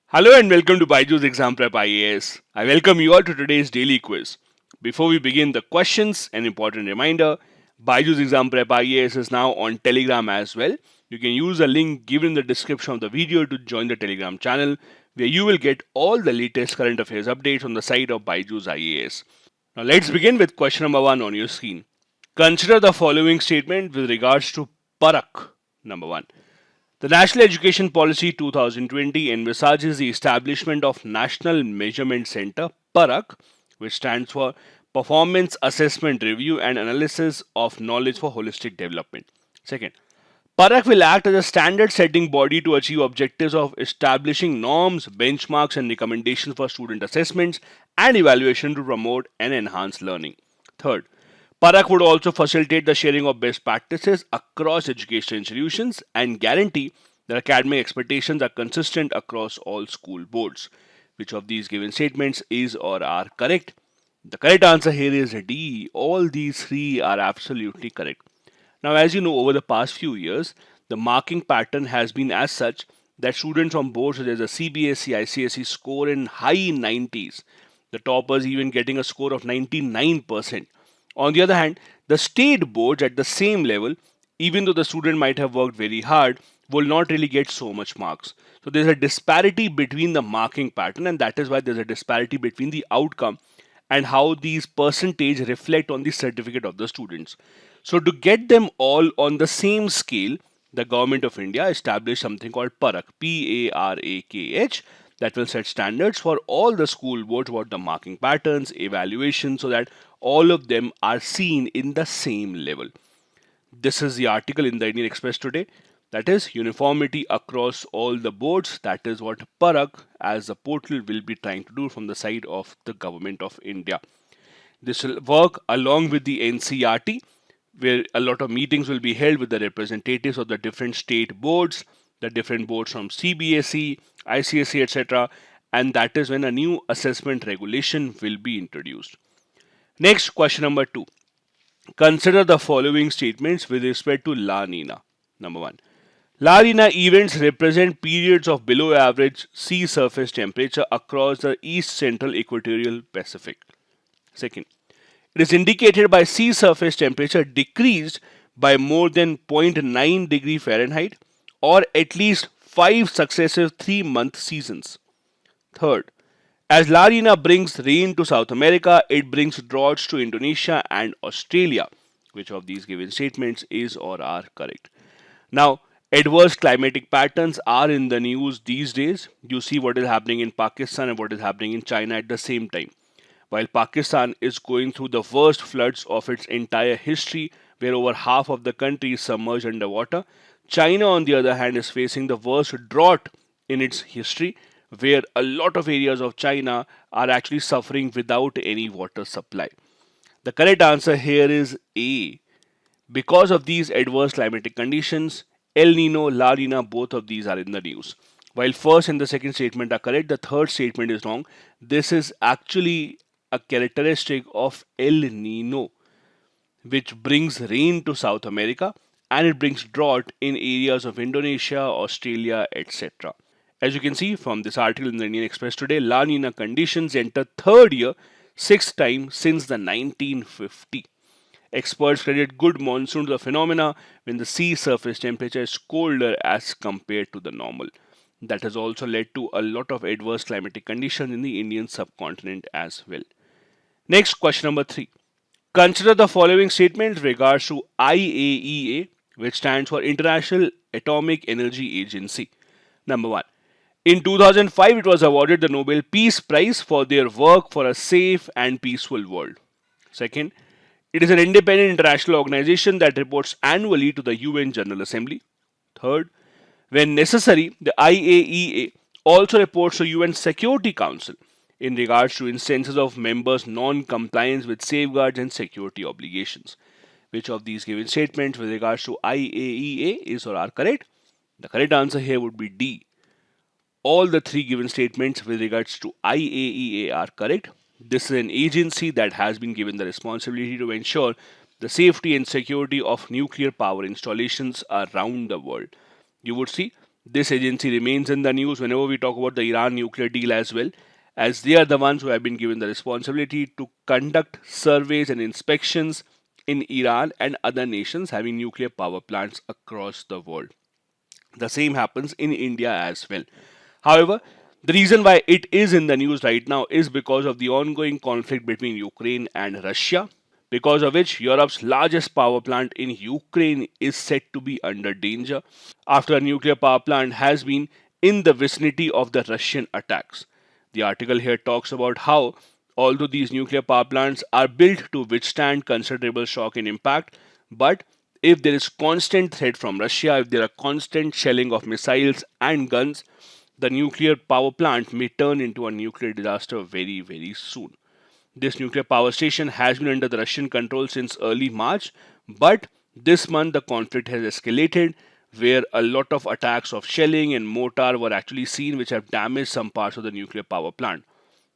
Hello and welcome to Byju's Exam Prep IAS. I welcome you all to today's daily quiz. Before we begin the questions, an important reminder, Byju's Exam Prep IAS is now on Telegram as well. You can use the link given in the description of the video to join the Telegram channel where you will get all the latest current affairs updates on the site of Byju's IAS. Now let's begin with question number 1 on your screen. Consider the following statement with regards to Parak. Number 1. The National Education Policy 2020 envisages the establishment of National Measurement Center (PARAK), which stands for Performance Assessment Review and Analysis of Knowledge for Holistic Development. Second, PARAK will act as a standard setting body to achieve objectives of establishing norms, benchmarks, and recommendations for student assessments and evaluation to promote and enhance learning. Third, PARAK would also facilitate the sharing of best practices across educational institutions and guarantee that academic expectations are consistent across all school boards. Which of these given statements is or are correct? The correct answer here is D. All these three are absolutely correct. Now, as you know, over the past few years, the marking pattern has been as such that students from boards such as the CBSE, ICSE score in high 90s, the toppers even getting a score of 99%. On the other hand, the state boards at the same level, even though the student might have worked very hard, will not really get so much marks. So there's a disparity between the marking pattern, and that is why there's a disparity between the outcome and how these percentage reflect on the certificate of the students. So to get them all on the same scale, the government of India established something called PARAK, PARAKH, that will set standards for all the school boards about the marking patterns, evaluation, so that all of them are seen in the same level. This is the article in the Indian Express today. That is uniformity across all the boards. That is what PARAK as a portal will be trying to do from the side of the government of India. This will work along with the NCRT, where a lot of meetings will be held with the representatives of the different state boards, the different boards from CBSE, ICSE, etc. And that is when a new assessment regulation will be introduced. Next, question number 2. Consider the following statements with respect to La Nina. Number 1. La Nina events represent periods of below average sea surface temperature across the east central equatorial Pacific. Second, it is indicated by sea surface temperature decreased by more than zero point 0.9 degree Fahrenheit or at least 5 successive 3-month seasons. Third, as La Nina brings rain to South America, it brings droughts to Indonesia and Australia. Which of these given statements is or are correct? Now, adverse climatic patterns are in the news these days. You see what is happening in Pakistan and what is happening in China at the same time. While Pakistan is going through the worst floods of its entire history, where over half of the country is submerged underwater, China, on the other hand, is facing the worst drought in its history, where a lot of areas of China are actually suffering without any water supply. The correct answer here is A. Because of these adverse climatic conditions, El Nino, La Nina, both of these are in the news. While first and the second statement are correct, the third statement is wrong. This is actually a characteristic of El Nino, which brings rain to South America and it brings drought in areas of Indonesia, Australia, etc. As you can see from this article in the Indian Express today, La Nina conditions enter third year, sixth time since the 1950. Experts credit good monsoon to the phenomena when the sea surface temperature is colder as compared to the normal. That has also led to a lot of adverse climatic conditions in the Indian subcontinent as well. Next, question number 3. Consider the following statement regards to IAEA, which stands for International Atomic Energy Agency. Number 1. In 2005, it was awarded the Nobel Peace Prize for their work for a safe and peaceful world. Second, it is an independent international organization that reports annually to the UN General Assembly. Third, when necessary, the IAEA also reports to UN Security Council in regards to instances of members' non-compliance with safeguards and security obligations. Which of these given statements with regards to IAEA is or are correct? The correct answer here would be D. All the three given statements with regards to IAEA are correct. This is an agency that has been given the responsibility to ensure the safety and security of nuclear power installations around the world. You would see This agency remains in the news whenever we talk about the Iran nuclear deal as well, as they are the ones who have been given the responsibility to conduct surveys and inspections in Iran and other nations having nuclear power plants across the world. The same happens in India as well. However, the reason why it is in the news right now is because of the ongoing conflict between Ukraine and Russia, because of which Europe's largest power plant in Ukraine is said to be under danger after a nuclear power plant has been in the vicinity of the Russian attacks. The article here talks about how, although these nuclear power plants are built to withstand considerable shock and impact, but if there is constant threat from Russia, if there are constant shelling of missiles and guns, the nuclear power plant may turn into a nuclear disaster very, very soon. This nuclear power station has been under the Russian control since early March, but this month the conflict has escalated, where a lot of attacks of shelling and mortar were actually seen, which have damaged some parts of the nuclear power plant.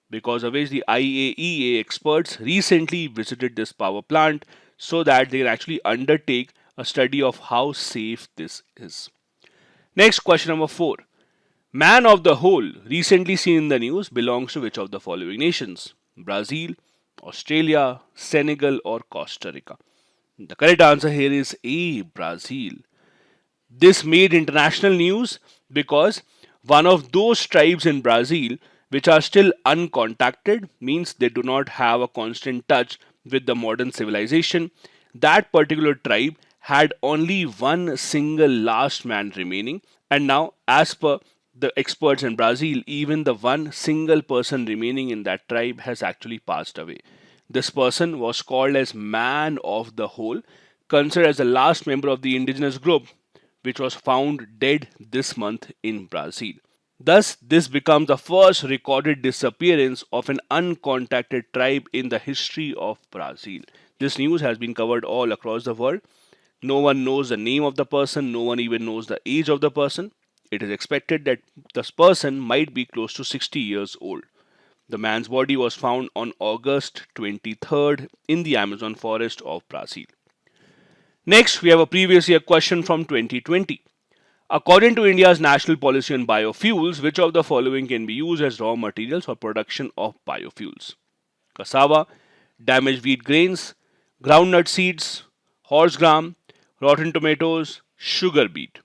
Because of which the IAEA experts recently visited this power plant so that they can actually undertake a study of how safe this is. Next, question number 4. Man of the hole, recently seen in the news, belongs to which of the following nations? Brazil, Australia, Senegal, or Costa Rica? The correct answer here is A, Brazil. This made international news because one of those tribes in Brazil which are still uncontacted, means they do not have a constant touch with the modern civilization. That particular tribe had only one single last man remaining, and now, as per the experts in Brazil, even the one single person remaining in that tribe has actually passed away. This person was called as Man of the Hole, considered as the last member of the indigenous group, which was found dead this month in Brazil. Thus, this becomes the first recorded disappearance of an uncontacted tribe in the history of Brazil. This news has been covered all across the world. No one knows the name of the person, no one even knows the age of the person. It is expected that this person might be close to 60 years old. The man's body was found on August 23rd in the Amazon forest of Brazil. Next, we have a previous year question from 2020. According to India's national policy on biofuels, which of the following can be used as raw materials for production of biofuels? Cassava, damaged wheat grains, groundnut seeds, horse gram, rotten tomatoes, sugar beet.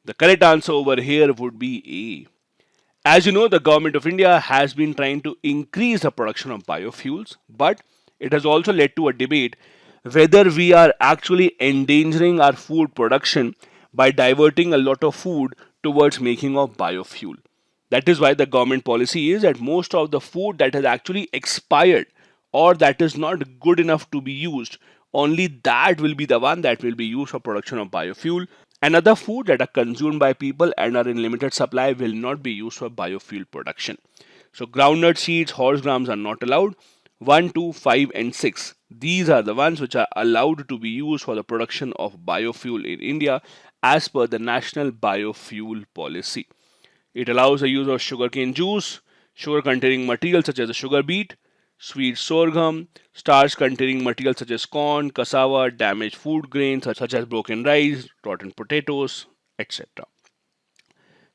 The correct answer over here would be A. As you know, the government of India has been trying to increase the production of biofuels, but it has also led to a debate whether we are actually endangering our food production by diverting a lot of food towards making of biofuel. That is why the government policy is that most of the food that has actually expired or that is not good enough to be used, only that will be the one that will be used for production of biofuel. And other food that are consumed by people and are in limited supply will not be used for biofuel production. So groundnut seeds, horse grams are not allowed. 1, 2, 5 and 6. These are the ones which are allowed to be used for the production of biofuel in India as per the National Biofuel Policy. It allows the use of sugarcane juice, sugar containing materials such as the sugar beet, sweet sorghum, starch containing materials such as corn, cassava, damaged food grains such as broken rice, rotten potatoes, etc.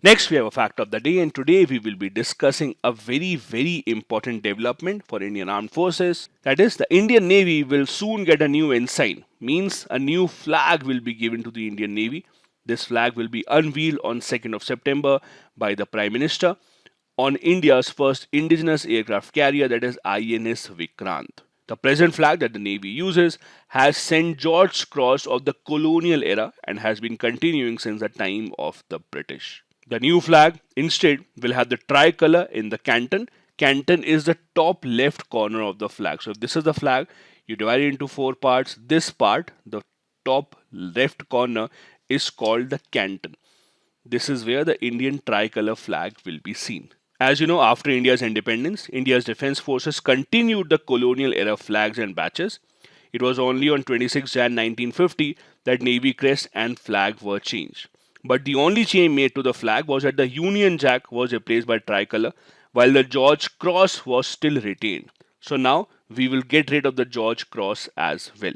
Next, we have a fact of the day, and today we will be discussing a very, very important development for Indian Armed Forces. That is, the Indian Navy will soon get a new ensign, means a new flag will be given to the Indian Navy. This flag will be unveiled on 2nd of September by the Prime Minister on India's first indigenous aircraft carrier, that is INS Vikrant. The present flag that the Navy uses has St. George's Cross of the colonial era and has been continuing since the time of the British. The new flag instead will have the tricolour in the canton. Canton is the top left corner of the flag. So if this is the flag, you divide it into 4 parts. This part, the top left corner, is called the canton. This is where the Indian tricolour flag will be seen. As you know, after India's independence, India's defense forces continued the colonial era flags and badges. It was only on 26 Jan 1950 that Navy crest and flag were changed. But the only change made to the flag was that the Union Jack was replaced by tricolour, while the George Cross was still retained. So now we will get rid of the George Cross as well.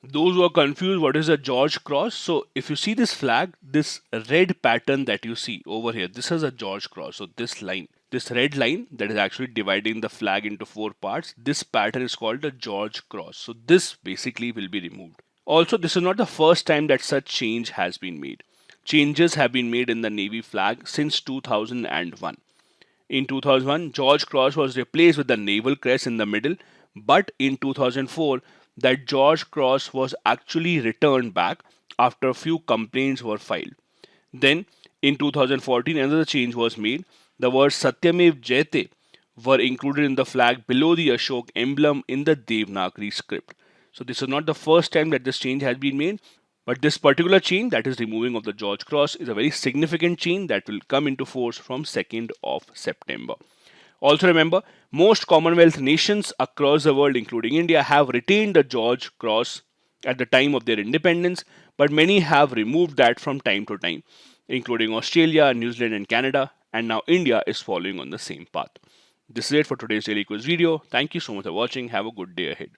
Those who are confused, what is a George cross? So if you see this flag, this red pattern that you see over here, this is a George cross. So this line, this red line that is actually dividing the flag into four parts, this pattern is called a George cross. So this basically will be removed. Also, this is not the first time that such change has been made. Changes have been made in the Navy flag since 2001. In 2001, George Cross was replaced with the naval crest in the middle, but in 2004, that George Cross was actually returned back after a few complaints were filed. Then, in 2014, another change was made. The words Satyamev Jayate were included in the flag below the Ashok emblem in the Devanagari script. So, this is not the first time that this change has been made, but this particular change, that is removing of the George Cross, is a very significant change that will come into force from 2nd of September. Also remember, most Commonwealth nations across the world, including India, have retained the George Cross at the time of their independence, but many have removed that from time to time, including Australia, New Zealand, and Canada, and now India is following on the same path. This is it for today's Daily Quiz video. Thank you so much for watching. Have a good day ahead.